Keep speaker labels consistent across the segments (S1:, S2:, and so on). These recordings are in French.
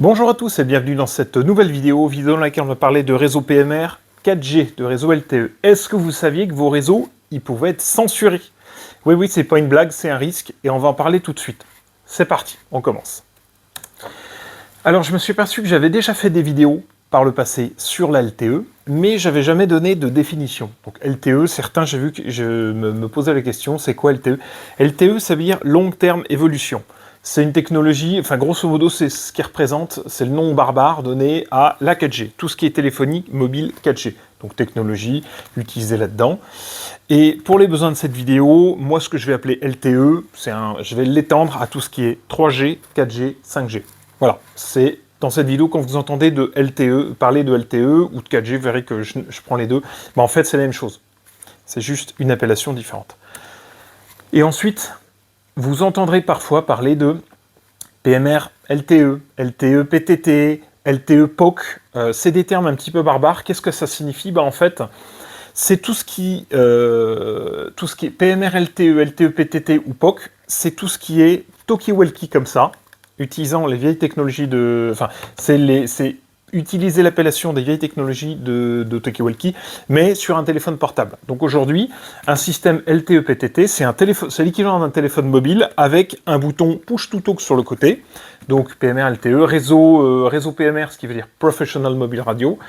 S1: Bonjour à tous et bienvenue dans cette nouvelle vidéo dans laquelle on va parler de réseau PMR, 4G, de réseau LTE. Est-ce que vous saviez que vos réseaux, ils pouvaient être censurés? Oui, c'est pas une blague, c'est un risque et on va en parler tout de suite. C'est parti, on commence. Alors je me suis aperçu que j'avais déjà fait des vidéos par le passé sur la LTE, mais j'avais jamais donné de définition. Donc LTE, certains, j'ai vu que je me posais la question, c'est quoi LTE? LTE, ça veut dire Long Term Evolution. C'est une technologie, enfin grosso modo, c'est ce qui représente, c'est le nom barbare donné à la 4G, tout ce qui est téléphonie mobile 4G. Donc technologie utilisée là-dedans. Et pour les besoins de cette vidéo, moi ce que je vais appeler LTE, je vais l'étendre à tout ce qui est 3G, 4G, 5G. Voilà, c'est dans cette vidéo, quand vous entendez de LTE, parler de LTE ou de 4G, vous verrez que je prends les deux. En fait, c'est la même chose. C'est juste une appellation différente. Et ensuite, vous entendrez parfois parler de PMR LTE, LTE PTT, LTE POC. C'est des termes un petit peu barbares. Qu'est-ce que ça signifie? En fait, c'est tout ce qui est PMR LTE, LTE PTT ou POC. C'est tout ce qui est talkie-walkie comme ça, utilisant les vieilles technologies de... Enfin, c'est utiliser l'appellation des vieilles technologies de talkie-walkie, mais sur un téléphone portable. Donc aujourd'hui, un système LTE-PTT, c'est l'équivalent d'un téléphone mobile avec un bouton push-to-talk sur le côté. Donc PMR LTE, réseau PMR, ce qui veut dire Professional Mobile Radio,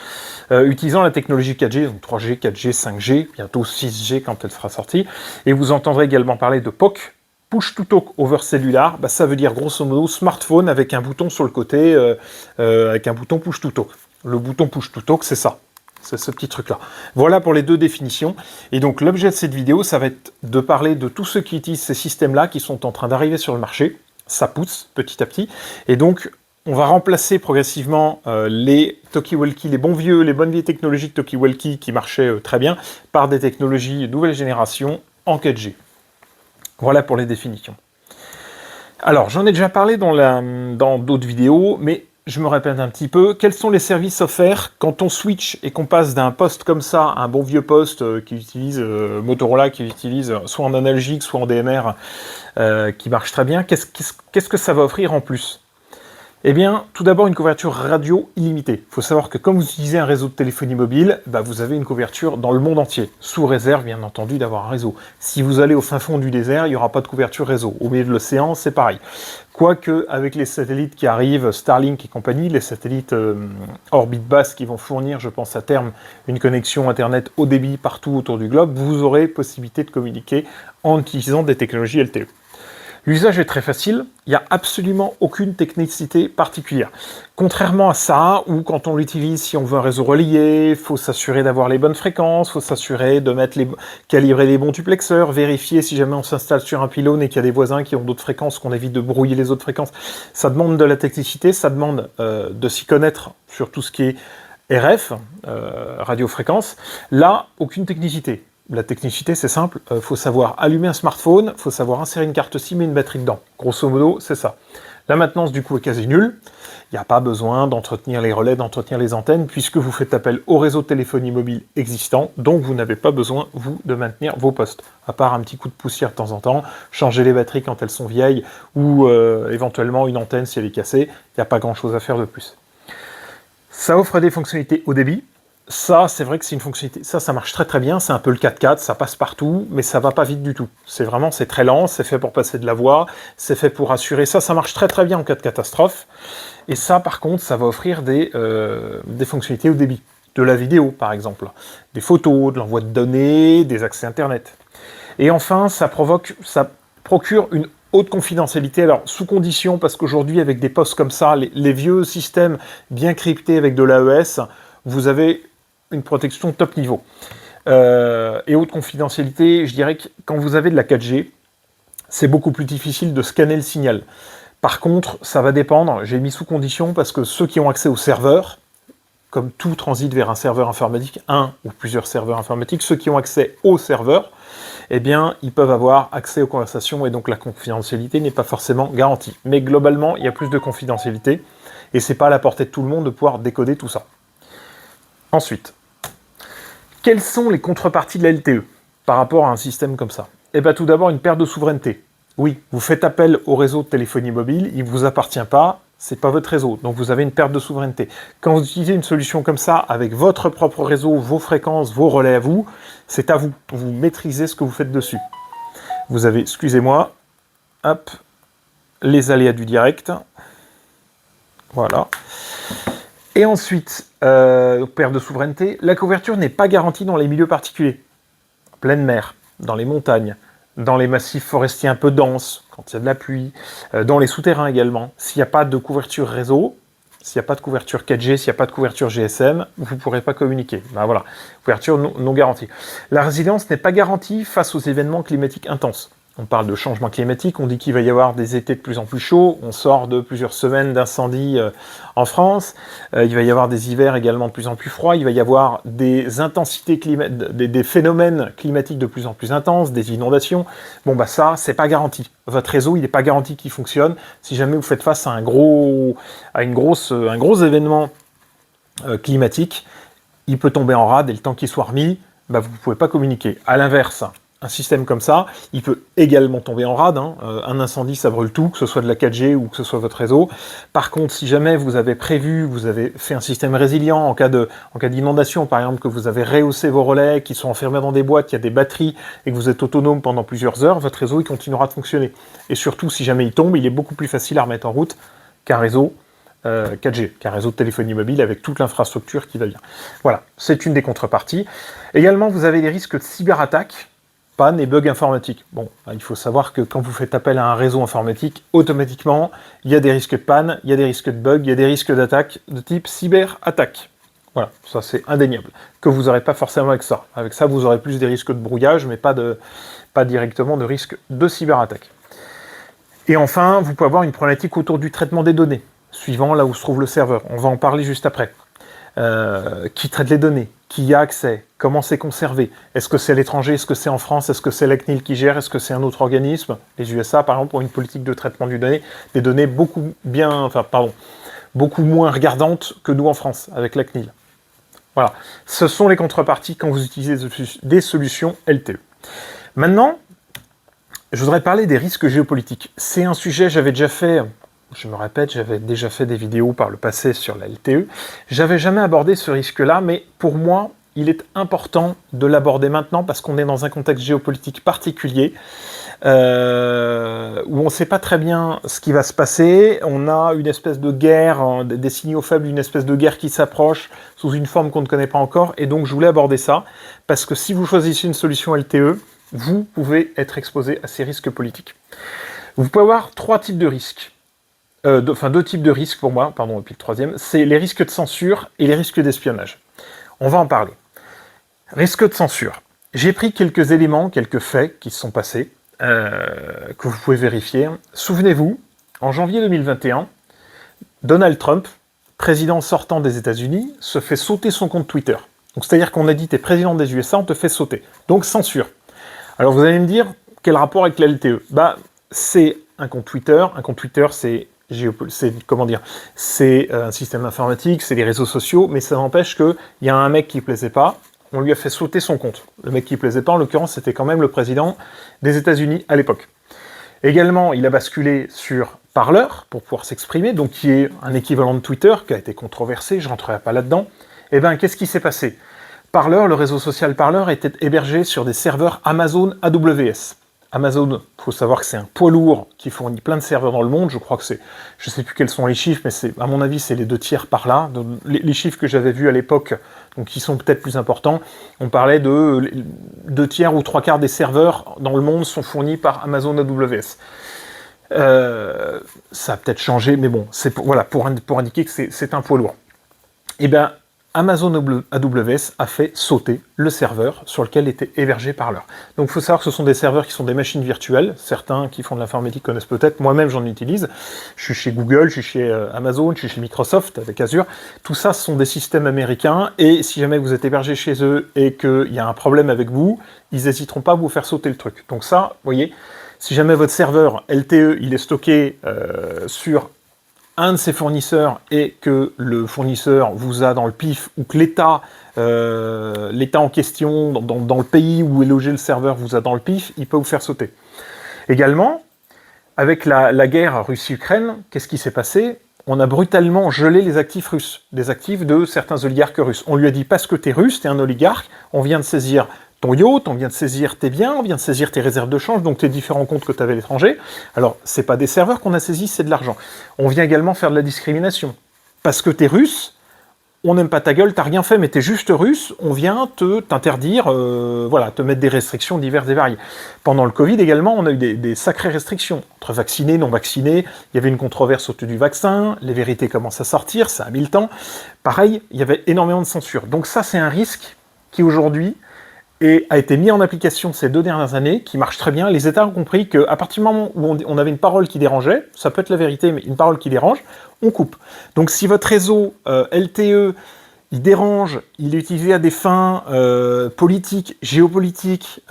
S1: utilisant la technologie 4G, donc 3G, 4G, 5G, bientôt 6G quand elle sera sortie. Et vous entendrez également parler de POC, Push to Talk over cellular, ça veut dire grosso modo smartphone avec un bouton sur le côté, avec un bouton Push to Talk. Le bouton Push to Talk, c'est ça. C'est ce petit truc-là. Voilà pour les deux définitions. Et donc l'objet de cette vidéo, ça va être de parler de tous ceux qui utilisent ces systèmes-là, qui sont en train d'arriver sur le marché. Ça pousse petit à petit. Et donc, on va remplacer progressivement les talkie-walkie, les bonnes vieilles technologies de talkie-walkie qui marchaient très bien, par des technologies nouvelle génération en 4G. Voilà pour les définitions. Alors, j'en ai déjà parlé dans d'autres vidéos, mais je me répète un petit peu. Quels sont les services offerts quand on switch et qu'on passe d'un poste comme ça, un bon vieux poste qui utilise Motorola, qui utilise soit en analogique, soit en DMR, qui marche très bien, qu'est-ce que ça va offrir en plus? Eh bien, tout d'abord, une couverture radio illimitée. Il faut savoir que comme vous utilisez un réseau de téléphonie mobile, vous avez une couverture dans le monde entier, sous réserve, bien entendu, d'avoir un réseau. Si vous allez au fin fond du désert, il n'y aura pas de couverture réseau. Au milieu de l'océan, c'est pareil. Quoique, avec les satellites qui arrivent, Starlink et compagnie, les satellites orbite basse qui vont fournir, je pense à terme, une connexion Internet haut débit partout autour du globe, vous aurez possibilité de communiquer en utilisant des technologies LTE. L'usage est très facile, il n'y a absolument aucune technicité particulière. Contrairement à ça, où quand on l'utilise, si on veut un réseau relié, il faut s'assurer d'avoir les bonnes fréquences, il faut s'assurer de calibrer les bons duplexeurs, vérifier si jamais on s'installe sur un pylône et qu'il y a des voisins qui ont d'autres fréquences, qu'on évite de brouiller les autres fréquences. Ça demande de la technicité, ça demande de s'y connaître sur tout ce qui est RF, radiofréquence. Là, aucune technicité. La technicité, c'est simple, il faut savoir allumer un smartphone, il faut savoir insérer une carte SIM et une batterie dedans. Grosso modo, c'est ça. La maintenance, du coup, est quasi nulle. Il n'y a pas besoin d'entretenir les relais, d'entretenir les antennes, puisque vous faites appel au réseau de téléphonie mobile existant, donc vous n'avez pas besoin, vous, de maintenir vos postes. À part un petit coup de poussière de temps en temps, changer les batteries quand elles sont vieilles, ou éventuellement une antenne si elle est cassée, il n'y a pas grand-chose à faire de plus. Ça offre des fonctionnalités haut débit. Ça, c'est vrai que c'est une fonctionnalité, ça marche très très bien, c'est un peu le 4x4, ça passe partout, mais ça va pas vite du tout. C'est très lent, c'est fait pour passer de la voix, c'est fait pour assurer, ça marche très très bien en cas de catastrophe. Et ça, par contre, ça va offrir des fonctionnalités haut débit. De la vidéo, par exemple, des photos, de l'envoi de données, des accès Internet. Et enfin, ça procure une haute confidentialité, alors sous condition, parce qu'aujourd'hui, avec des postes comme ça, les vieux systèmes bien cryptés avec de l'AES, vous avez une protection top niveau. Et haute confidentialité, je dirais que quand vous avez de la 4G, c'est beaucoup plus difficile de scanner le signal. Par contre, ça va dépendre, j'ai mis sous condition parce que ceux qui ont accès au serveur, comme tout transite vers un serveur informatique, un ou plusieurs serveurs informatiques, ceux qui ont accès au serveur, eh bien, ils peuvent avoir accès aux conversations et donc la confidentialité n'est pas forcément garantie. Mais globalement, il y a plus de confidentialité et c'est pas à la portée de tout le monde de pouvoir décoder tout ça. Ensuite, quelles sont les contreparties de la LTE par rapport à un système comme ça? Eh bien, tout d'abord, une perte de souveraineté. Oui, vous faites appel au réseau de téléphonie mobile, il ne vous appartient pas, c'est pas votre réseau, donc vous avez une perte de souveraineté. Quand vous utilisez une solution comme ça, avec votre propre réseau, vos fréquences, vos relais à vous, c'est à vous. Vous maîtrisez ce que vous faites dessus. Vous avez, excusez-moi, hop, les aléas du direct. Voilà. Et ensuite, perte de souveraineté, la couverture n'est pas garantie dans les milieux particuliers. Pleine mer, dans les montagnes, dans les massifs forestiers un peu denses, quand il y a de la pluie, dans les souterrains également. S'il n'y a pas de couverture réseau, s'il n'y a pas de couverture 4G, s'il n'y a pas de couverture GSM, vous ne pourrez pas communiquer. Ben voilà, couverture non garantie. La résilience n'est pas garantie face aux événements climatiques intenses. On parle de changement climatique, on dit qu'il va y avoir des étés de plus en plus chauds, on sort de plusieurs semaines d'incendies en France, il va y avoir des hivers également de plus en plus froids, il va y avoir des intensités des phénomènes climatiques de plus en plus intenses, des inondations. Bon bah ça, c'est pas garanti. Votre réseau, il n'est pas garanti qu'il fonctionne. Si jamais vous faites face à un gros événement climatique, il peut tomber en rade et le temps qu'il soit remis, bah, vous ne pouvez pas communiquer. À l'inverse, un système comme ça, il peut également tomber en rade. Un incendie, ça brûle tout, que ce soit de la 4G ou que ce soit votre réseau. Par contre, si jamais vous avez prévu, vous avez fait un système résilient en cas d'inondation, par exemple, que vous avez rehaussé vos relais, qui sont enfermés dans des boîtes, qu'il y a des batteries et que vous êtes autonome pendant plusieurs heures, votre réseau, il continuera de fonctionner. Et surtout, si jamais il tombe, il est beaucoup plus facile à remettre en route qu'un réseau 4G, qu'un réseau de téléphonie mobile avec toute l'infrastructure qui va bien. Voilà, c'est une des contreparties. Également, vous avez les risques de cyberattaque, panne et bugs informatiques. Bon, il faut savoir que quand vous faites appel à un réseau informatique, automatiquement, il y a des risques de panne, il y a des risques de bugs, il y a des risques d'attaque de type cyberattaque. Voilà, ça c'est indéniable, que vous n'aurez pas forcément avec ça. Avec ça, vous aurez plus des risques de brouillage, mais pas directement de risque de cyberattaque. Et enfin, vous pouvez avoir une problématique autour du traitement des données, suivant là où se trouve le serveur. On va en parler juste après. Qui traite les données, qui y a accès, comment c'est conservé, est-ce que c'est à l'étranger, est-ce que c'est en France, est-ce que c'est la CNIL qui gère, est-ce que c'est un autre organisme, les USA par exemple ont une politique de traitement des données beaucoup moins regardantes que nous en France avec la CNIL. Voilà, ce sont les contreparties quand vous utilisez des solutions LTE. Maintenant, je voudrais parler des risques géopolitiques. C'est un sujet, j'avais déjà fait des vidéos par le passé sur la LTE. J'avais jamais abordé ce risque-là, mais pour moi, il est important de l'aborder maintenant parce qu'on est dans un contexte géopolitique particulier où on ne sait pas très bien ce qui va se passer. On a une espèce de guerre, des signaux faibles, une espèce de guerre qui s'approche sous une forme qu'on ne connaît pas encore. Et donc, je voulais aborder ça parce que si vous choisissez une solution LTE, vous pouvez être exposé à ces risques politiques. Vous pouvez avoir trois types de risques. Deux types de risques pour moi, et puis le troisième, c'est les risques de censure et les risques d'espionnage. On va en parler. Risque de censure. J'ai pris quelques éléments, quelques faits qui se sont passés, que vous pouvez vérifier. Souvenez-vous, en janvier 2021, Donald Trump, président sortant des États-Unis, se fait sauter son compte Twitter. Donc c'est-à-dire qu'on a dit, t'es président des USA, on te fait sauter. Donc censure. Alors vous allez me dire, quel rapport avec la LTE ? C'est un compte Twitter. Un compte Twitter, c'est un système informatique, c'est les réseaux sociaux, mais ça n'empêche qu'il y a un mec qui ne plaisait pas, on lui a fait sauter son compte. Le mec qui ne plaisait pas, en l'occurrence, c'était quand même le président des États-Unis à l'époque. Également, il a basculé sur Parler pour pouvoir s'exprimer, donc qui est un équivalent de Twitter, qui a été controversé, je ne rentrerai pas là-dedans. Eh bien, qu'est-ce qui s'est passé ? Parler, le réseau social Parler, était hébergé sur des serveurs Amazon AWS. Amazon, il faut savoir que c'est un poids lourd qui fournit plein de serveurs dans le monde. Je crois que je ne sais plus quels sont les chiffres, mais à mon avis, c'est les 2/3 par là. Donc, les chiffres que j'avais vus à l'époque, donc qui sont peut-être plus importants, on parlait de 2/3 ou 3/4 des serveurs dans le monde sont fournis par Amazon AWS. Ça a peut-être changé, mais bon, c'est pour indiquer que c'est un poids lourd. Eh bien, Amazon AWS a fait sauter le serveur sur lequel était hébergé Parler. Donc il faut savoir que ce sont des serveurs qui sont des machines virtuelles. Certains qui font de l'informatique connaissent peut-être, moi-même j'en utilise. Je suis chez Google, je suis chez Amazon, je suis chez Microsoft avec Azure. Tout ça, ce sont des systèmes américains et si jamais vous êtes hébergé chez eux et qu'il y a un problème avec vous, ils n'hésiteront pas à vous faire sauter le truc. Donc ça, vous voyez, si jamais votre serveur LTE, il est stocké sur un de ses fournisseurs et que le fournisseur vous a dans le pif ou que l'État en question, dans le pays où est logé le serveur, vous a dans le pif, il peut vous faire sauter. Également, avec la guerre Russie-Ukraine, qu'est-ce qui s'est passé ? on a brutalement gelé les actifs russes, des actifs de certains oligarques russes. On lui a dit, parce que t'es russe, t'es un oligarque, on vient de saisir ton yacht, on vient de saisir tes biens, on vient de saisir tes réserves de change, donc tes différents comptes que tu avais à l'étranger. Alors, c'est pas des serveurs qu'on a saisis, c'est de l'argent. On vient également faire de la discrimination. Parce que t'es russe, on n'aime pas ta gueule, t'as rien fait, mais t'es juste russe, on vient t'interdire, voilà, te mettre des restrictions diverses et variées. Pendant le Covid également, on a eu des sacrées restrictions, entre vaccinés, non vaccinés, il y avait une controverse autour du vaccin, les vérités commencent à sortir, ça a mis le temps. Pareil, il y avait énormément de censure. Donc ça, c'est un risque qui aujourd'hui a été mis en application ces 2 dernières années, qui marche très bien. Les États ont compris qu'à partir du moment où on avait une parole qui dérangeait, ça peut être la vérité, mais une parole qui dérange, on coupe. Donc si votre réseau LTE, il dérange, il est utilisé à des fins politiques, géopolitiques,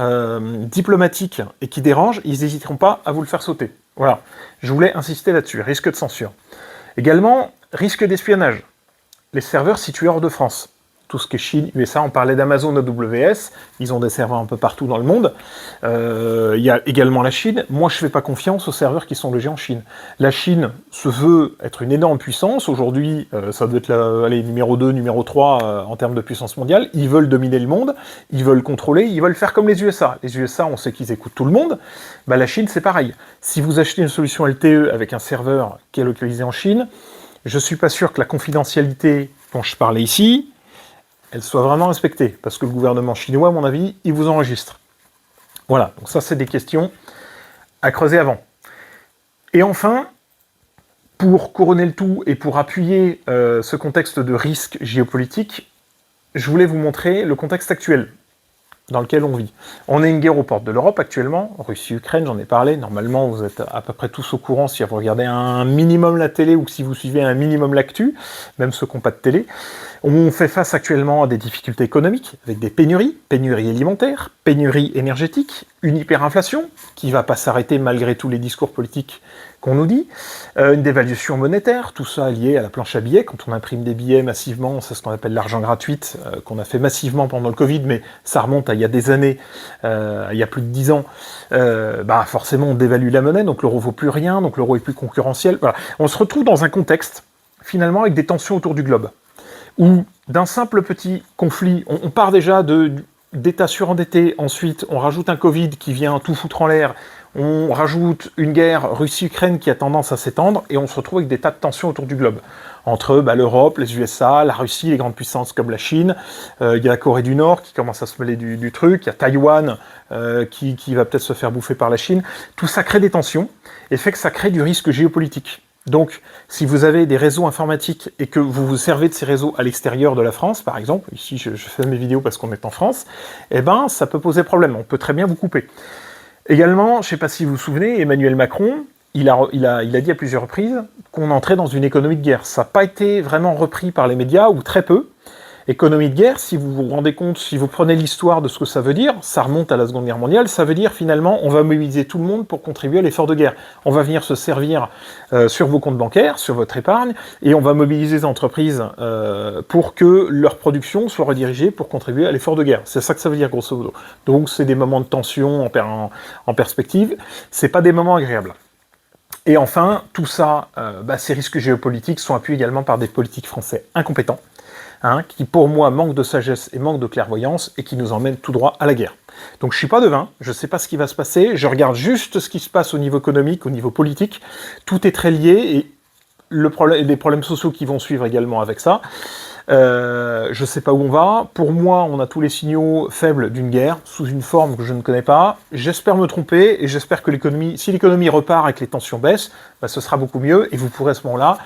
S1: diplomatiques, et qui dérange, ils n'hésiteront pas à vous le faire sauter. Voilà, je voulais insister là-dessus, risque de censure. Également, risque d'espionnage. Les serveurs situés hors de France. Tout ce qui est Chine, USA, on parlait d'Amazon AWS, ils ont des serveurs un peu partout dans le monde. Il y a également la Chine. Moi, je ne fais pas confiance aux serveurs qui sont logés en Chine. La Chine se veut être une énorme puissance. Aujourd'hui, ça doit être numéro 2, numéro 3 en termes de puissance mondiale. Ils veulent dominer le monde, ils veulent contrôler, ils veulent faire comme les USA. Les USA, on sait qu'ils écoutent tout le monde. Bah, la Chine, c'est pareil. Si vous achetez une solution LTE avec un serveur qui est localisé en Chine, je ne suis pas sûr que la confidentialité dont je parlais ici, elle soit vraiment respectée, parce que le gouvernement chinois, à mon avis, il vous enregistre. Voilà, donc ça, c'est des questions à creuser avant. Et enfin, pour couronner le tout et pour appuyer ce contexte de risque géopolitique, je voulais vous montrer le contexte actuel dans lequel on vit. On est une guerre aux portes de l'Europe actuellement, Russie-Ukraine, j'en ai parlé, normalement vous êtes à peu près tous au courant si vous regardez un minimum la télé ou si vous suivez un minimum l'actu, même ceux qui n'ont pas de télé. On fait face actuellement à des difficultés économiques, avec des pénuries alimentaires, pénuries énergétiques, une hyperinflation, qui ne va pas s'arrêter malgré tous les discours politiques qu'on nous dit, une dévaluation monétaire, tout ça lié à la planche à billets, quand on imprime des billets massivement, c'est ce qu'on appelle l'argent gratuit, qu'on a fait massivement pendant le Covid, mais ça remonte à il y a des années, il y a plus de 10 ans, forcément on dévalue la monnaie, donc l'euro vaut plus rien, donc l'euro est plus concurrentiel. Voilà. On se retrouve dans un contexte, finalement, avec des tensions autour du globe, où d'un simple petit conflit, on part déjà d'États surendettés, ensuite on rajoute un Covid qui vient tout foutre en l'air, on rajoute une guerre Russie-Ukraine qui a tendance à s'étendre, et on se retrouve avec des tas de tensions autour du globe, entre l'Europe, les USA, la Russie, les grandes puissances comme la Chine, il y a la Corée du Nord qui commence à se mêler du truc, il y a Taïwan qui va peut-être se faire bouffer par la Chine. Tout ça crée des tensions, et fait que ça crée du risque géopolitique. Donc, si vous avez des réseaux informatiques et que vous vous servez de ces réseaux à l'extérieur de la France, par exemple, ici je fais mes vidéos parce qu'on est en France, ça peut poser problème, on peut très bien vous couper. Également, je ne sais pas si vous vous souvenez, Emmanuel Macron, il a dit à plusieurs reprises qu'on entrait dans une économie de guerre. Ça n'a pas été vraiment repris par les médias, ou très peu. Économie de guerre, si vous vous rendez compte, si vous prenez l'histoire de ce que ça veut dire, ça remonte à la Seconde Guerre mondiale, ça veut dire finalement on va mobiliser tout le monde pour contribuer à l'effort de guerre. On va venir se servir sur vos comptes bancaires, sur votre épargne, et on va mobiliser les entreprises pour que leur production soit redirigée pour contribuer à l'effort de guerre. C'est ça que ça veut dire grosso modo. Donc c'est des moments de tension en perspective, c'est pas des moments agréables. Et enfin, tout ça, ces risques géopolitiques sont appuyés également par des politiques français incompétents, qui pour moi manquent de sagesse et manquent de clairvoyance et qui nous emmènent tout droit à la guerre. Donc je suis pas devin, je ne sais pas ce qui va se passer, je regarde juste ce qui se passe au niveau économique, au niveau politique, tout est très lié et les problèmes sociaux qui vont suivre également avec ça. Je ne sais pas où on va. Pour moi, on a tous les signaux faibles d'une guerre, sous une forme que je ne connais pas. J'espère me tromper, et j'espère que si l'économie repart et que les tensions baissent, ce sera beaucoup mieux, et vous pourrez à ce moment-là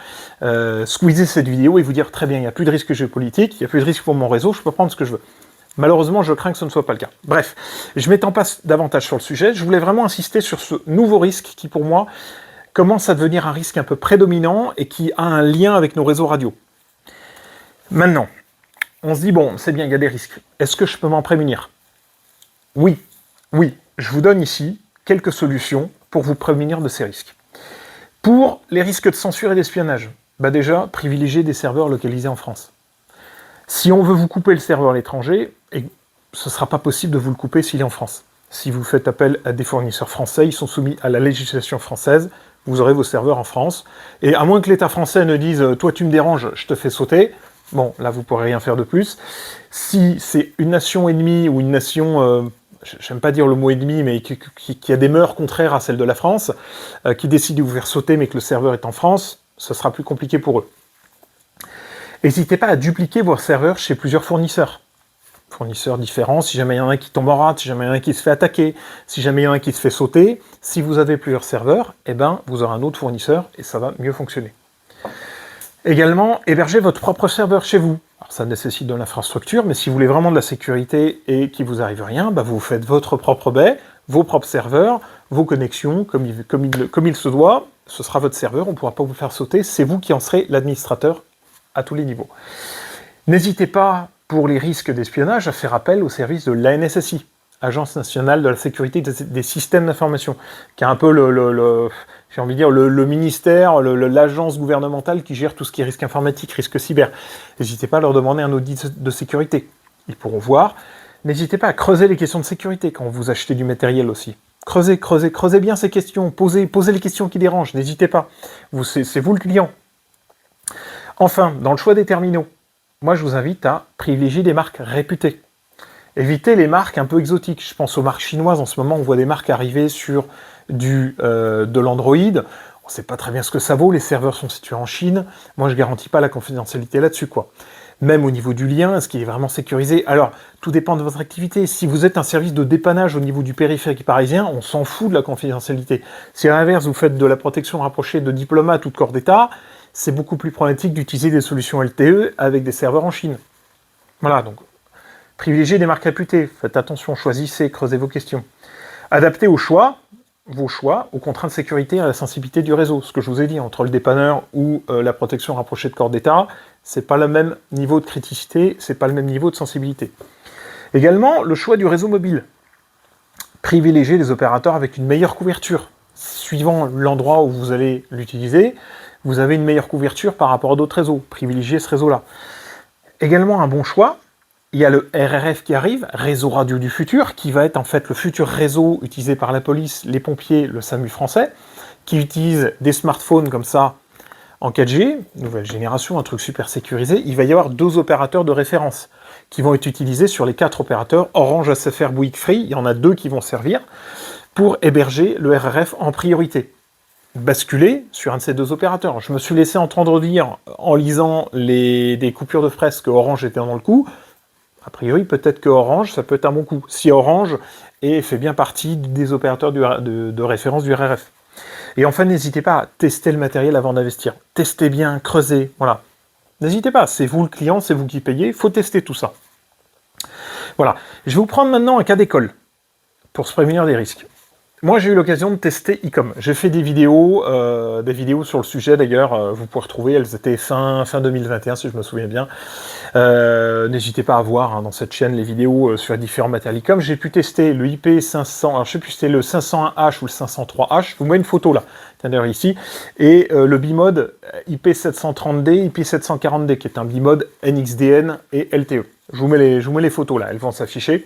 S1: squeezer cette vidéo et vous dire très bien, il n'y a plus de risque géopolitique, il n'y a plus de risque pour mon réseau, je peux prendre ce que je veux. Malheureusement, je crains que ce ne soit pas le cas. Bref, je m'étends pas davantage sur le sujet, je voulais vraiment insister sur ce nouveau risque qui, pour moi, commence à devenir un risque un peu prédominant et qui a un lien avec nos réseaux radio. Maintenant, on se dit, bon, c'est bien, il y a des risques. Est-ce que je peux m'en prémunir ? Oui, je vous donne ici quelques solutions pour vous prémunir de ces risques. Pour les risques de censure et d'espionnage, déjà, privilégiez des serveurs localisés en France. Si on veut vous couper le serveur à l'étranger, ce ne sera pas possible de vous le couper s'il est en France. Si vous faites appel à des fournisseurs français, ils sont soumis à la législation française, vous aurez vos serveurs en France. Et à moins que l'État français ne dise « toi tu me déranges, je te fais sauter », bon, là vous pourrez rien faire de plus. Si c'est une nation ennemie ou une nation, j'aime pas dire le mot ennemi, mais qui a des mœurs contraires à celles de la France, qui décide de vous faire sauter mais que le serveur est en France, ce sera plus compliqué pour eux. N'hésitez pas à dupliquer vos serveurs chez plusieurs fournisseurs différents, si jamais il y en a un qui tombe en rate, si jamais il y en a un qui se fait attaquer, si jamais il y en a un qui se fait sauter, si vous avez plusieurs serveurs, eh ben, vous aurez un autre fournisseur et ça va mieux fonctionner. Également, hébergez votre propre serveur chez vous. Alors, ça nécessite de l'infrastructure, mais si vous voulez vraiment de la sécurité et qu'il vous arrive rien, bah, vous faites votre propre baie, vos propres serveurs, vos connexions, comme il se doit, ce sera votre serveur, on ne pourra pas vous faire sauter, c'est vous qui en serez l'administrateur à tous les niveaux. N'hésitez pas, pour les risques d'espionnage, à faire appel au service de l'ANSSI, Agence nationale de la sécurité des systèmes d'information, qui est un peu j'ai envie de dire, le ministère, l'agence gouvernementale qui gère tout ce qui est risque informatique, risque cyber. N'hésitez pas à leur demander un audit de sécurité. Ils pourront voir. N'hésitez pas à creuser les questions de sécurité quand vous achetez du matériel aussi. Creusez bien ces questions, posez les questions qui dérangent, n'hésitez pas. C'est vous le client. Enfin, dans le choix des terminaux, moi je vous invite à privilégier des marques réputées. Évitez les marques un peu exotiques. Je pense aux marques chinoises, en ce moment on voit des marques arriver sur de l'Android. On ne sait pas très bien ce que ça vaut, les serveurs sont situés en Chine. Moi je ne garantis pas la confidentialité là-dessus, quoi. Même au niveau du lien, est-ce qu'il est vraiment sécurisé? Alors, tout dépend de votre activité. Si vous êtes un service de dépannage au niveau du périphérique parisien, on s'en fout de la confidentialité. Si à l'inverse, vous faites de la protection rapprochée de diplomates ou de corps d'État, c'est beaucoup plus problématique d'utiliser des solutions LTE avec des serveurs en Chine. Voilà, donc, privilégiez des marques réputées. Faites attention, choisissez, creusez vos questions. Adaptez vos choix aux contraintes de sécurité et à la sensibilité du réseau. Ce que je vous ai dit, entre le dépanneur ou la protection rapprochée de corps d'État, c'est pas le même niveau de criticité, c'est pas le même niveau de sensibilité. Également, le choix du réseau mobile. Privilégiez les opérateurs avec une meilleure couverture. Suivant l'endroit où vous allez l'utiliser, vous avez une meilleure couverture par rapport à d'autres réseaux. Privilégiez ce réseau-là. Également, un bon choix, il y a le RRF qui arrive, Réseau Radio du Futur, qui va être en fait le futur réseau utilisé par la police, les pompiers, le SAMU français, qui utilise des smartphones comme ça, en 4G, nouvelle génération, un truc super sécurisé. Il va y avoir 2 opérateurs de référence qui vont être utilisés sur les 4 opérateurs. Orange, SFR, Bouygues, Free, il y en a 2 qui vont servir pour héberger le RRF en priorité. Basculer sur un de ces 2 opérateurs. Je me suis laissé entendre dire, en lisant des coupures de fresque, que Orange était dans le coup. A priori, peut-être que Orange, ça peut être un bon coup. Si Orange fait bien partie des opérateurs de référence du RRF. Et enfin, n'hésitez pas à tester le matériel avant d'investir. Testez bien, creusez, voilà. N'hésitez pas, c'est vous le client, c'est vous qui payez, il faut tester tout ça. Voilà. Je vais vous prendre maintenant un cas d'école, pour se prémunir des risques. Moi, j'ai eu l'occasion de tester Ecom. J'ai fait des vidéos sur le sujet d'ailleurs, vous pouvez retrouver, elles étaient fin 2021 si je me souviens bien. N'hésitez pas à voir dans cette chaîne les vidéos sur les différents matériels Ecom. J'ai pu tester le IP500, alors je sais plus si c'était le 501H ou le 503H, je vous mets une photo là, d'ailleurs ici, et le bimode IP730D, IP740D, qui est un bimode NXDN et LTE. Je vous mets les photos là, elles vont s'afficher.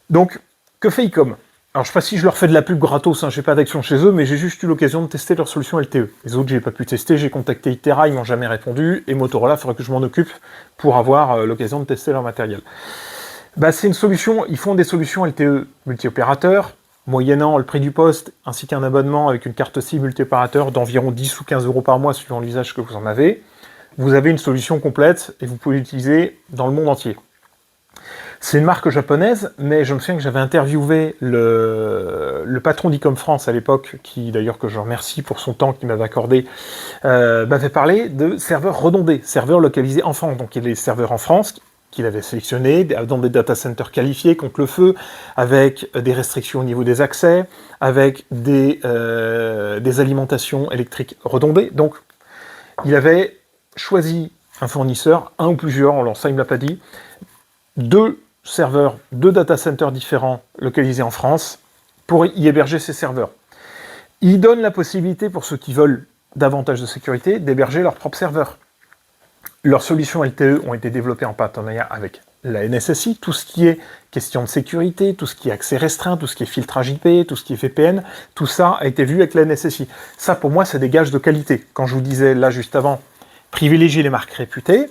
S1: Donc, que fait Ecom ? Alors, je ne sais pas si je leur fais de la pub gratos, hein, j'ai pas d'action chez eux, mais j'ai juste eu l'occasion de tester leur solution LTE. Les autres, j'ai pas pu tester, j'ai contacté Itera, ils m'ont jamais répondu, et Motorola, il faudrait que je m'en occupe pour avoir l'occasion de tester leur matériel. Bah, c'est une solution, ils font des solutions LTE multi-opérateurs, moyennant le prix du poste, ainsi qu'un abonnement avec une carte SIM multi-opérateur d'environ 10 ou 15 € par mois, suivant l'usage que vous en avez. Vous avez une solution complète, et vous pouvez l'utiliser dans le monde entier. C'est une marque japonaise, mais je me souviens que j'avais interviewé le patron d'Ecom France à l'époque, qui d'ailleurs que je remercie pour son temps qu'il m'avait accordé, m'avait parlé de serveurs redondés, serveurs localisés en France. Donc il y a des serveurs en France qu'il avait sélectionnés, dans des data centers qualifiés contre le feu, avec des restrictions au niveau des accès, avec des alimentations électriques redondées. Donc il avait choisi un fournisseur, un ou plusieurs, alors ça il ne me l'a pas dit, 2 serveurs, 2 data centers différents localisés en France pour y héberger ces serveurs. Ils donnent la possibilité pour ceux qui veulent davantage de sécurité d'héberger leurs propres serveurs. Leurs solutions LTE ont été développées en partenariat avec la NSSI, tout ce qui est question de sécurité, tout ce qui est accès restreint, tout ce qui est filtrage IP, tout ce qui est VPN, tout ça a été vu avec la NSSI. Ça, pour moi, c'est des gages de qualité. Quand je vous disais, là, juste avant, privilégier les marques réputées,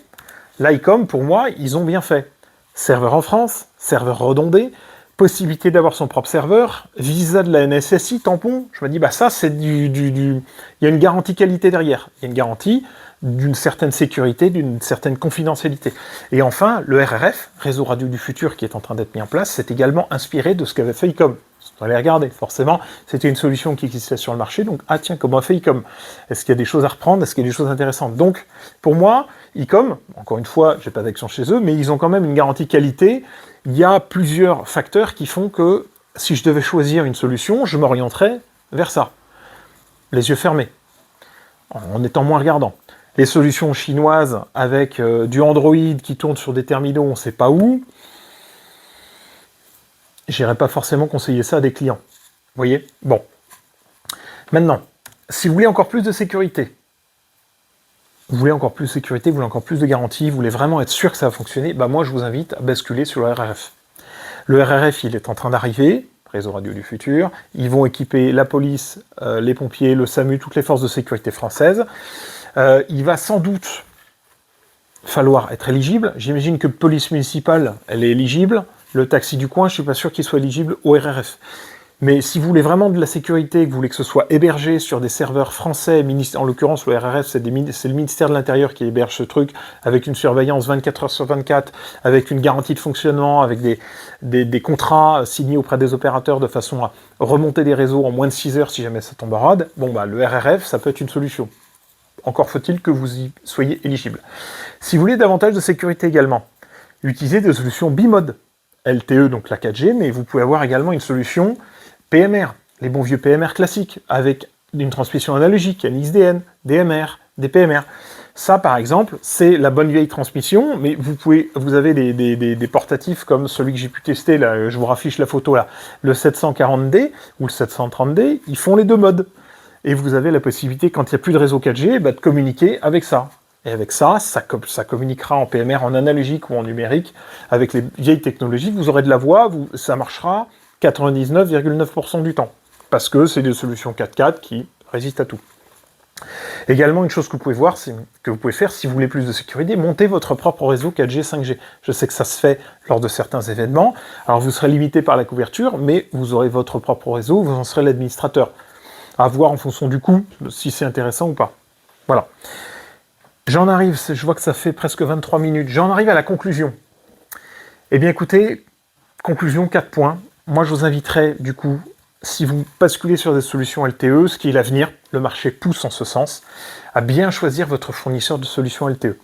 S1: l'ICOM, pour moi, ils ont bien fait. Serveur en France, serveur redondé, possibilité d'avoir son propre serveur, visa de la NSSI, tampon. Je me dis, bah ça, c'est il y a une garantie qualité derrière. Il y a une garantie d'une certaine sécurité, d'une certaine confidentialité. Et enfin, le RRF, Réseau Radio du Futur, qui est en train d'être mis en place, c'est également inspiré de ce qu'avait fait ICOM. On va les regarder, forcément, c'était une solution qui existait sur le marché, donc, ah tiens, comment a fait ICOM? Est-ce qu'il y a des choses à reprendre? Est-ce qu'il y a des choses intéressantes? Donc, pour moi, ICOM, encore une fois, j'ai pas d'action chez eux, mais ils ont quand même une garantie qualité. Il y a plusieurs facteurs qui font que, si je devais choisir une solution, je m'orienterais vers ça. Les yeux fermés, en étant moins regardant. Les solutions chinoises avec du Android qui tourne sur des terminaux, on ne sait pas où, j'irai pas forcément conseiller ça à des clients. Vous voyez? Bon. Maintenant, si vous voulez encore plus de sécurité, vous voulez encore plus de sécurité, vous voulez encore plus de garantie, vous voulez vraiment être sûr que ça va fonctionner, bah moi je vous invite à basculer sur le RRF. Le RRF, il est en train d'arriver, Réseau Radio du Futur, ils vont équiper la police, les pompiers, le SAMU, toutes les forces de sécurité françaises. Il va sans doute falloir être éligible. J'imagine que police municipale, elle est éligible. Le taxi du coin, je ne suis pas sûr qu'il soit éligible au RRF. Mais si vous voulez vraiment de la sécurité, que vous voulez que ce soit hébergé sur des serveurs français, en l'occurrence le RRF, c'est le ministère de l'Intérieur qui héberge ce truc, avec une surveillance 24 heures sur 24, avec une garantie de fonctionnement, avec des contrats signés auprès des opérateurs de façon à remonter des réseaux en moins de 6 heures si jamais ça tombe en rade, bon bah le RRF, ça peut être une solution. Encore faut-il que vous y soyez éligible. Si vous voulez davantage de sécurité également, utilisez des solutions bimode. LTE, donc la 4G, mais vous pouvez avoir également une solution PMR, les bons vieux PMR classiques, avec une transmission analogique, un XDN, DMR, des PMR. Ça, par exemple, c'est la bonne vieille transmission, mais vous avez des portatifs comme celui que j'ai pu tester, là, je vous raffiche la photo là, le 740D ou le 730D, ils font les deux modes. Et vous avez la possibilité, quand il n'y a plus de réseau 4G, de communiquer avec ça. Et avec ça, ça communiquera en PMR, en analogique ou en numérique, avec les vieilles technologies. Vous aurez de la voix, ça marchera 99,9% du temps. Parce que c'est des solutions 4x4 qui résistent à tout. Également, une chose que vous pouvez voir, que vous pouvez faire si vous voulez plus de sécurité, montez votre propre réseau 4G, 5G. Je sais que ça se fait lors de certains événements. Alors vous serez limité par la couverture, mais vous aurez votre propre réseau, vous en serez l'administrateur. À voir en fonction du coût, si c'est intéressant ou pas. Voilà. J'en arrive, je vois que ça fait presque 23 minutes, j'en arrive à la conclusion. Eh bien écoutez, conclusion, 4 points. Moi je vous inviterai du coup, si vous basculez sur des solutions LTE, ce qui est l'avenir, le marché pousse en ce sens, à bien choisir votre fournisseur de solutions LTE.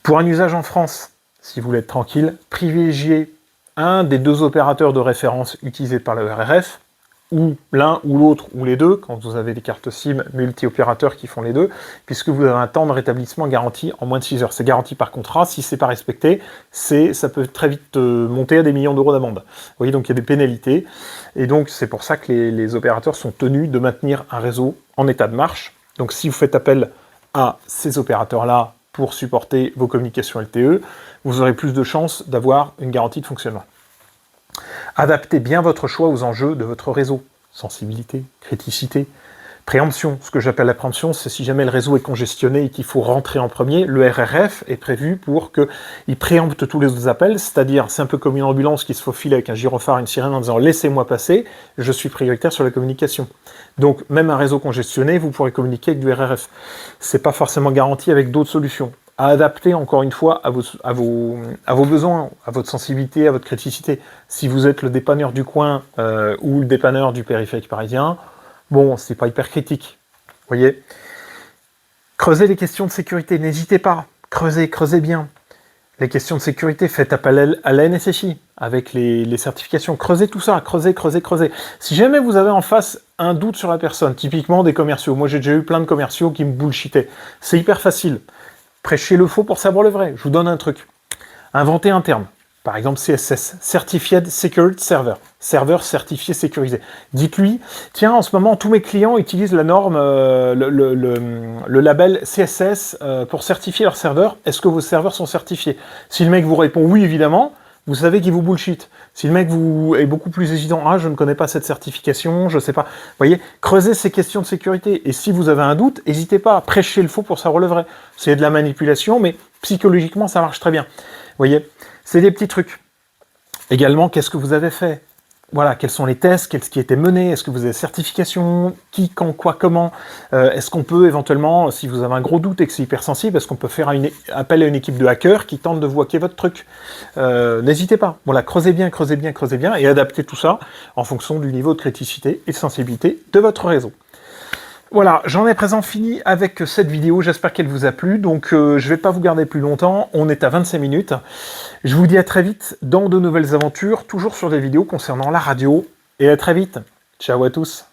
S1: Pour un usage en France, si vous voulez être tranquille, privilégiez un des deux opérateurs de référence utilisés par le RRF, ou l'un ou l'autre, ou les deux, quand vous avez des cartes SIM multi-opérateurs qui font les deux, puisque vous avez un temps de rétablissement garanti en moins de 6 heures. C'est garanti par contrat, si c'est pas respecté, ça peut très vite monter à des millions d'euros d'amende. Vous voyez, donc il y a des pénalités, et donc c'est pour ça que les opérateurs sont tenus de maintenir un réseau en état de marche. Donc si vous faites appel à ces opérateurs-là pour supporter vos communications LTE, vous aurez plus de chances d'avoir une garantie de fonctionnement. Adaptez bien votre choix aux enjeux de votre réseau. Sensibilité, criticité, préemption. Ce que j'appelle la préemption, c'est si jamais le réseau est congestionné et qu'il faut rentrer en premier, le RRF est prévu pour qu'il préempte tous les autres appels, c'est-à-dire c'est un peu comme une ambulance qui se faufile avec un gyrophare, une sirène en disant « laissez-moi passer, je suis prioritaire sur la communication ». Donc même un réseau congestionné, vous pourrez communiquer avec du RRF. C'est pas forcément garanti avec d'autres solutions. À adapter encore une fois à vos besoins, à votre sensibilité, à votre criticité. Si vous êtes le dépanneur du coin ou le dépanneur du périphérique parisien, bon, c'est pas hyper critique. Vous voyez ? Creusez les questions de sécurité, n'hésitez pas. Creusez bien. Les questions de sécurité, faites appel à la NSSI avec les certifications. Creusez tout ça, creusez. Si jamais vous avez en face un doute sur la personne, typiquement des commerciaux, moi j'ai déjà eu plein de commerciaux qui me bullshitaient, c'est hyper facile. Prêchez le faux pour savoir le vrai. Je vous donne un truc. Inventez un terme. Par exemple, CSS, Certified Secured Server, serveur certifié sécurisé. Dites-lui, tiens, en ce moment, tous mes clients utilisent la norme, le label CSS pour certifier leur serveur. Est-ce que vos serveurs sont certifiés? Si le mec vous répond oui, évidemment, vous savez qu'il vous bullshit. Si le mec est beaucoup plus hésitant, ah, je ne connais pas cette certification, je ne sais pas. Vous voyez, creusez ces questions de sécurité. Et si vous avez un doute, n'hésitez pas à prêcher le faux pour savoir le vrai. C'est de la manipulation, mais psychologiquement, ça marche très bien. Vous voyez, c'est des petits trucs. Également, qu'est-ce que vous avez fait? Voilà, quels sont les tests, qu'est-ce qui a été mené, est-ce que vous avez certification, qui, quand, quoi, comment, est-ce qu'on peut éventuellement, si vous avez un gros doute et que c'est hypersensible, est-ce qu'on peut faire appel à une équipe de hackers qui tente de vous hacker votre truc? N'hésitez pas, voilà, creusez bien, et adaptez tout ça en fonction du niveau de criticité et de sensibilité de votre réseau. Voilà, j'en ai présent fini avec cette vidéo, j'espère qu'elle vous a plu, donc je ne vais pas vous garder plus longtemps, on est à 25 minutes. Je vous dis à très vite dans de nouvelles aventures, toujours sur des vidéos concernant la radio, et à très vite. Ciao à tous.